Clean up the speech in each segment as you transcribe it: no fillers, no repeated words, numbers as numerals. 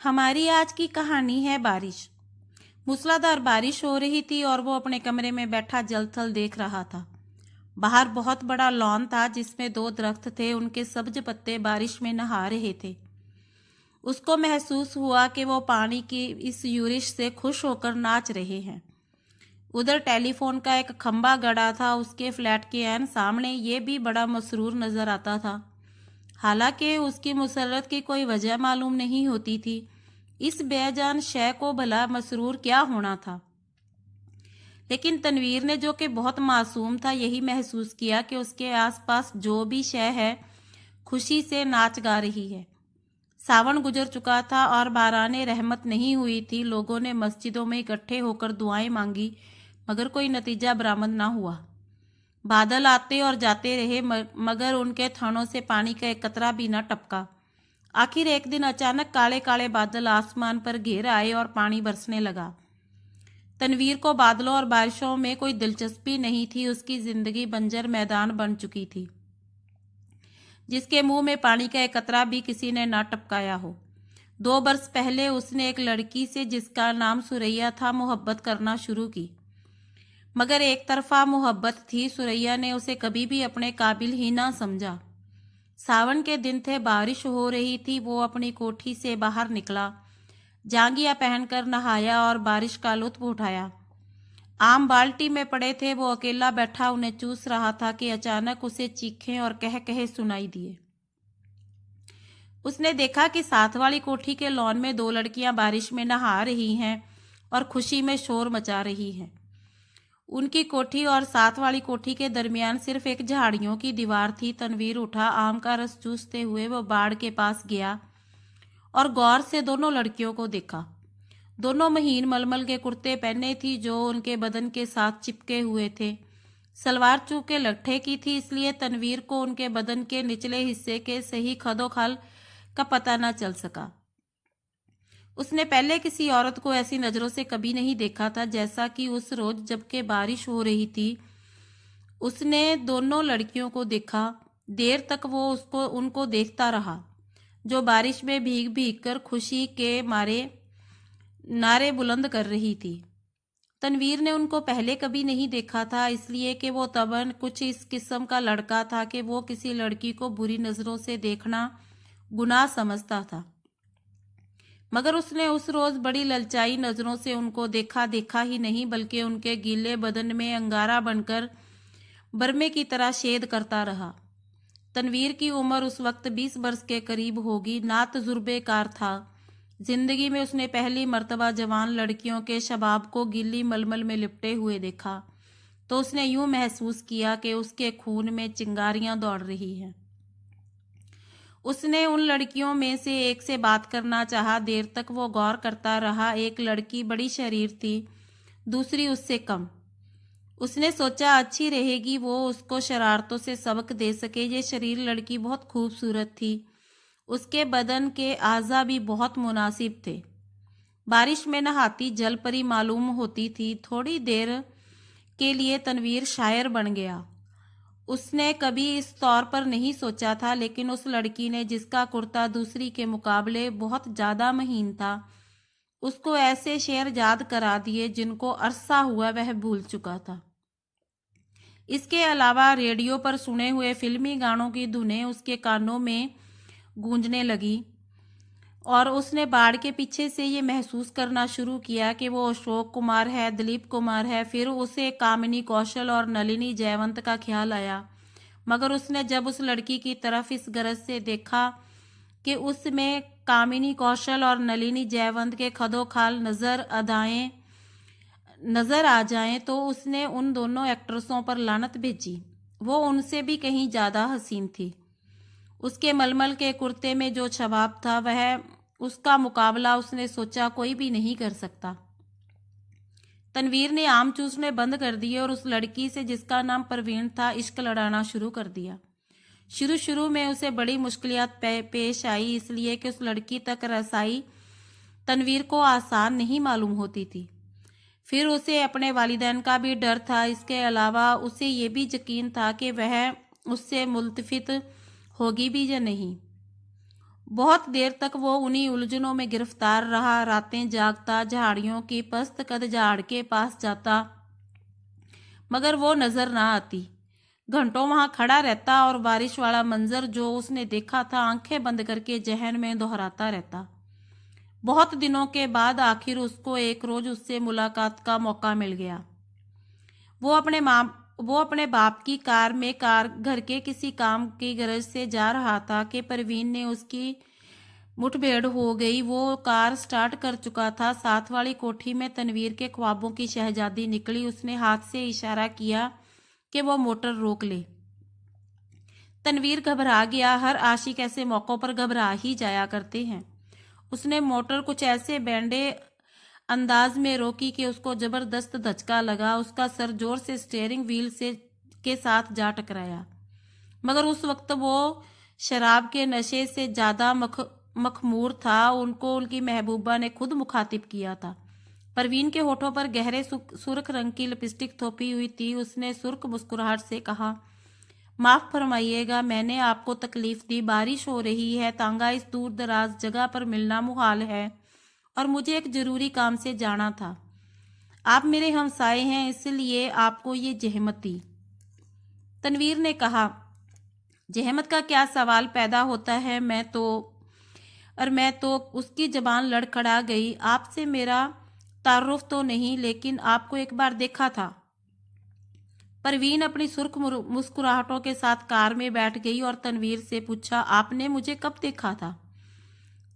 हमारी आज की कहानी है बारिश। मूसलाधार बारिश हो रही थी और वो अपने कमरे में बैठा जल थल देख रहा था। बाहर बहुत बड़ा लॉन था जिसमें 2 दरख्त थे। उनके सब्ज पत्ते बारिश में नहा रहे थे। उसको महसूस हुआ कि वो पानी की इस यूरिश से खुश होकर नाच रहे हैं। उधर टेलीफोन का एक खंबा गड़ा था। उसके फ्लैट के ऐन सामने ये भी बड़ा मसरूर नजर आता था। हालांकि उसकी मुसर्रत की कोई वजह मालूम नहीं होती थी। इस बेजान शय को भला मसरूर क्या होना था। लेकिन तनवीर ने, जो कि बहुत मासूम था, यही महसूस किया कि उसके आसपास जो भी शय है खुशी से नाच गा रही है। सावन गुजर चुका था और बाराने रहमत नहीं हुई थी। लोगों ने मस्जिदों में इकट्ठे होकर दुआएं मांगी, मगर कोई नतीजा बरामद ना हुआ। बादल आते और जाते रहे, मगर उनके थनों से पानी का एक कतरा भी न टपका। आखिर एक दिन अचानक काले काले बादल आसमान पर घेर आए और पानी बरसने लगा। तनवीर को बादलों और बारिशों में कोई दिलचस्पी नहीं थी। उसकी जिंदगी बंजर मैदान बन चुकी थी, जिसके मुंह में पानी का एक कतरा भी किसी ने ना टपकाया हो। 2 बरस पहले उसने एक लड़की से, जिसका नाम सुरैया था, मोहब्बत करना शुरू की। मगर एक तरफा मोहब्बत थी। सुरैया ने उसे कभी भी अपने काबिल ही ना समझा। सावन के दिन थे, बारिश हो रही थी। वो अपनी कोठी से बाहर निकला, जांगिया पहनकर नहाया और बारिश का लुत्फ उठाया। आम बाल्टी में पड़े थे। वो अकेला बैठा उन्हें चूस रहा था कि अचानक उसे चीखें और कह कहे सुनाई दिए। उसने देखा कि साथ वाली कोठी के लॉन में 2 लड़कियां बारिश में नहा रही हैं और खुशी में शोर मचा रही हैं। उनकी कोठी और साथ वाली कोठी के दरमियान सिर्फ एक झाड़ियों की दीवार थी। तनवीर उठा, आम का रस चूसते हुए वो बाड़ के पास गया और गौर से दोनों लड़कियों को देखा। दोनों महीन मलमल के कुर्ते पहने थी जो उनके बदन के साथ चिपके हुए थे। सलवार चूके लट्ठे की थी, इसलिए तनवीर को उनके बदन के निचले हिस्से के सही खदोखल का पता न चल सका। उसने पहले किसी औरत को ऐसी नजरों से कभी नहीं देखा था जैसा कि उस रोज, जबकि बारिश हो रही थी, उसने दोनों लड़कियों को देखा। देर तक वो उनको देखता रहा, जो बारिश में भीग भीग कर खुशी के मारे नारे बुलंद कर रही थी। तनवीर ने उनको पहले कभी नहीं देखा था, इसलिए कि वो तबन कुछ इस किस्म का लड़का था कि वो किसी लड़की को बुरी नजरों से देखना गुनाह समझता था। मगर उसने उस रोज बड़ी ललचाई नजरों से उनको देखा ही नहीं, बल्कि उनके गीले बदन में अंगारा बनकर बरमे की तरह शेद करता रहा। तनवीर की उम्र उस वक्त 20 बरस के करीब होगी। ना तजुर्बेकार था। जिंदगी में उसने पहली मर्तबा जवान लड़कियों के शबाब को गीली मलमल में लिपटे हुए देखा तो उसने यूं महसूस किया कि उसके खून में चिंगारियां दौड़ रही हैं। उसने उन लड़कियों में से एक से बात करना चाहा। देर तक वो गौर करता रहा। एक लड़की बड़ी शरीर थी, दूसरी उससे कम। उसने सोचा अच्छी रहेगी, वो उसको शरारतों से सबक दे सके। ये शरीर लड़की बहुत खूबसूरत थी। उसके बदन के आज़ा भी बहुत मुनासिब थे। बारिश में नहाती जलपरी मालूम होती थी। थोड़ी देर के लिए तनवीर शायर बन गया। उसने कभी इस तौर पर नहीं सोचा था, लेकिन उस लड़की ने, जिसका कुर्ता दूसरी के मुकाबले बहुत ज्यादा महीन था, उसको ऐसे शेर याद करा दिए जिनको अरसा हुआ वह भूल चुका था। इसके अलावा रेडियो पर सुने हुए फिल्मी गानों की धुनें उसके कानों में गूंजने लगी और उसने बाड़ के पीछे से ये महसूस करना शुरू किया कि वो अशोक कुमार है, दिलीप कुमार है। फिर उसे कामिनी कौशल और नलिनी जयवंत का ख्याल आया। मगर उसने जब उस लड़की की तरफ इस गरज से देखा कि उसमें कामिनी कौशल और नलिनी जयवंत के खदोखाल नजर आ जाएं, तो उसने उन दोनों एक्ट्रेसों पर लानत भेजी। वो उनसे भी कहीं ज्यादा हसीन थी। उसके मलमल के कुर्ते में जो शबाब था, वह उसका मुकाबला उसने सोचा कोई भी नहीं कर सकता। तनवीर ने आम चूसने बंद कर दिए और उस लड़की से, जिसका नाम परवीन था, इश्क लड़ाना शुरू कर दिया। शुरू में उसे बड़ी मुश्किलात पेश आई, इसलिए कि उस लड़की तक रसाई तनवीर को आसान नहीं मालूम होती थी। फिर उसे अपने वालिदैन का भी डर था। इसके अलावा उसे ये भी यकीन था कि वह उससे मुल्तफित होगी भी या नहीं। बहुत देर तक वो उन्हीं उलझनों में गिरफ्तार रहा। रातें जागता, झाड़ियों की पस्त कद झाड़ के पास जाता, मगर वो नजर ना आती। घंटों वहां खड़ा रहता और बारिश वाला मंजर जो उसने देखा था आंखें बंद करके जहन में दोहराता रहता। बहुत दिनों के बाद आखिर उसको एक रोज उससे मुलाकात का मौका मिल गया। वो अपने बाप की कार में घर के किसी काम की गरज से जा रहा था कि परवीन ने उसकी मुठभेड़ हो गई। वो कार स्टार्ट कर चुका था। साथ वाली कोठी में तनवीर के ख्वाबों की शहजादी निकली। उसने हाथ से इशारा किया कि वो मोटर रोक ले। तनवीर घबरा गया। हर आशिक ऐसे मौकों पर घबरा ही जाया करते हैं। उसने मोटर कुछ ऐसे बैंडे अंदाज में रोकी कि उसको जबरदस्त धचका लगा। उसका सर जोर से स्टीयरिंग व्हील से के साथ जा टकराया, मगर उस वक्त वो शराब के नशे से ज्यादा मखमूर था। उनको उनकी महबूबा ने खुद मुखातिब किया था। परवीन के होठों पर गहरे सुर्ख रंग की लिपस्टिक थोपी हुई थी। उसने सुर्ख मुस्कुराहट से कहा, माफ फरमाइएगा, मैंने आपको तकलीफ दी। बारिश हो रही है, तांगा इस दूर दराज जगह पर मिलना मुहाल है और मुझे एक जरूरी काम से जाना था। आप मेरे हमसाए हैं, इसलिए आपको ये जहमत दी। तनवीर ने कहा, जहमत का क्या सवाल पैदा होता है। मैं तो उसकी जबान लड़खड़ा गई। आपसे मेरा तारुफ तो नहीं, लेकिन आपको एक बार देखा था। परवीन अपनी सुर्ख मुस्कुराहटों के साथ कार में बैठ गई और तनवीर से पूछा, आपने मुझे कब देखा था?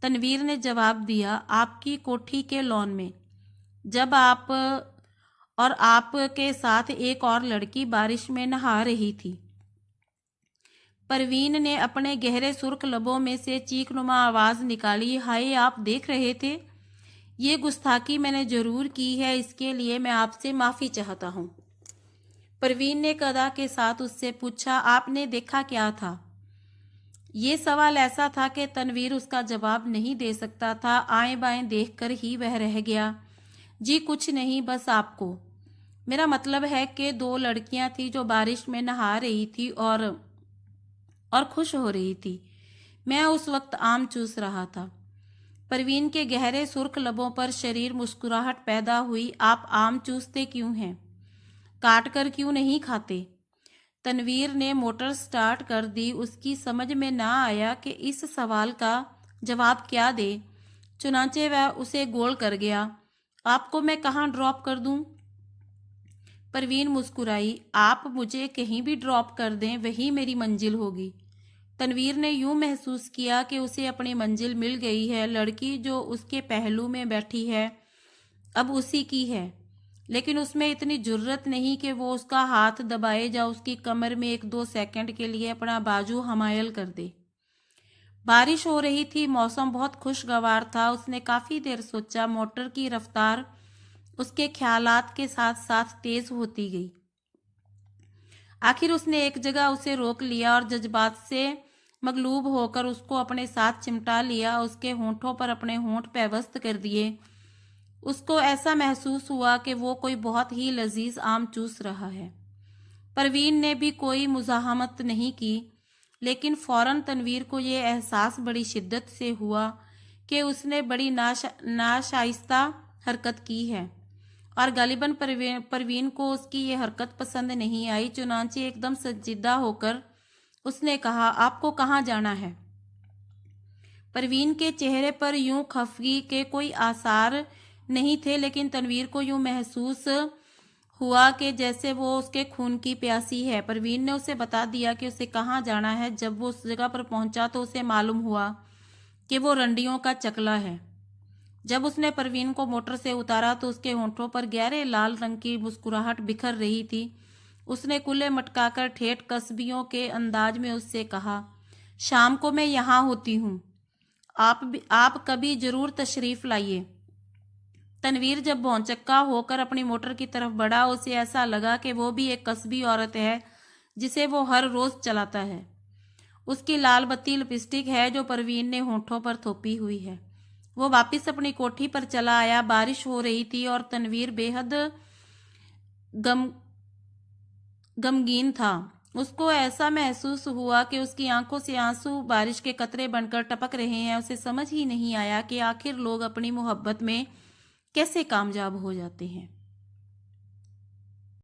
तनवीर ने जवाब दिया, आपकी कोठी के लॉन में, जब आप और आपके साथ एक और लड़की बारिश में नहा रही थी। परवीन ने अपने गहरे सुर्ख लबों में से चीखनुमा आवाज निकाली, हाय, आप देख रहे थे? ये गुस्ताखी मैंने जरूर की है, इसके लिए मैं आपसे माफी चाहता हूँ। परवीन ने कदा के साथ उससे पूछा, आपने देखा क्या था? ये सवाल ऐसा था कि तनवीर उसका जवाब नहीं दे सकता था। आएं बाएं देखकर ही वह रह गया। जी कुछ नहीं, बस आपको। मेरा मतलब है कि 2 लड़कियां थी जो बारिश में नहा रही थी और खुश हो रही थी। मैं उस वक्त आम चूस रहा था। परवीन के गहरे सुर्ख लबों पर शरीर मुस्कुराहट पैदा हुई। आप आम चूसते क्यों हैं? काट कर क्यों नहीं खाते? तनवीर ने मोटर स्टार्ट कर दी। उसकी समझ में ना आया कि इस सवाल का जवाब क्या दे। चुनांचे वह उसे गोल कर गया। आपको मैं कहाँ ड्रॉप कर दूं? परवीन मुस्कुराई, आप मुझे कहीं भी ड्रॉप कर दें, वही मेरी मंजिल होगी। तनवीर ने यूं महसूस किया कि उसे अपनी मंजिल मिल गई है। लड़की जो उसके पहलू में बैठी है अब उसी की है, लेकिन उसमें इतनी जुर्रत नहीं कि वो उसका हाथ दबाए या उसकी कमर में 1-2 सेकंड के लिए अपना बाजू हमायल कर दे। बारिश हो रही थी, मौसम बहुत खुशगवार था। उसने काफी देर सोचा। मोटर की रफ्तार उसके ख्यालात के साथ साथ तेज होती गई। आखिर उसने एक जगह उसे रोक लिया और जज्बात से मगलूब होकर उसको अपने साथ चिमटा लिया। उसके होंठों पर अपने होंठ पेवस्त कर दिए। उसको ऐसा महसूस हुआ कि वो कोई बहुत ही लजीज आम चूस रहा है। परवीन ने भी कोई मुज़ाहमत नहीं की, लेकिन फौरन तनवीर को ये एहसास बड़ी शिद्दत से हुआ कि उसने बड़ी नाशाइस्ता हरकत की है और गालिबन परवीन को उसकी ये हरकत पसंद नहीं आई। चुनांचे एकदम संजीदा होकर उसने कहा, आपको कहाँ जाना है? परवीन के चेहरे पर यूं खफगी के कोई आसार नहीं थे, लेकिन तनवीर को यूं महसूस हुआ कि जैसे वो उसके खून की प्यासी है। परवीन ने उसे बता दिया कि उसे कहाँ जाना है। जब वो उस जगह पर पहुंचा तो उसे मालूम हुआ कि वो रंडियों का चकला है। जब उसने परवीन को मोटर से उतारा तो उसके होंठों पर गहरे लाल रंग की मुस्कुराहट बिखर रही थी। उसने कुल्ले मटकाकर ठेठ कस्बियों के अंदाज में उससे कहा, शाम को मैं यहाँ होती हूँ, आप कभी जरूर तशरीफ लाइए। तनवीर जब भौंचक्का होकर अपनी मोटर की तरफ बढ़ा, उसे ऐसा लगा कि वो भी एक कस्बी औरत है जिसे वो हर रोज चलाता है। उसकी लाल बत्ती लिपस्टिक है जो परवीन ने होंठों पर थोपी हुई है। वो वापस अपनी कोठी पर चला आया। बारिश हो रही थी और तनवीर बेहद गमगीन था। اس کو ایسا محسوس ہوا کہ اس کی آنکھوں سے آنسو بارش کے قطرے بن کر ٹپک رہے ہیں۔ اسے سمجھ ہی نہیں آیا کہ آخر لوگ اپنی محبت میں کیسے کامیاب ہو جاتے ہیں۔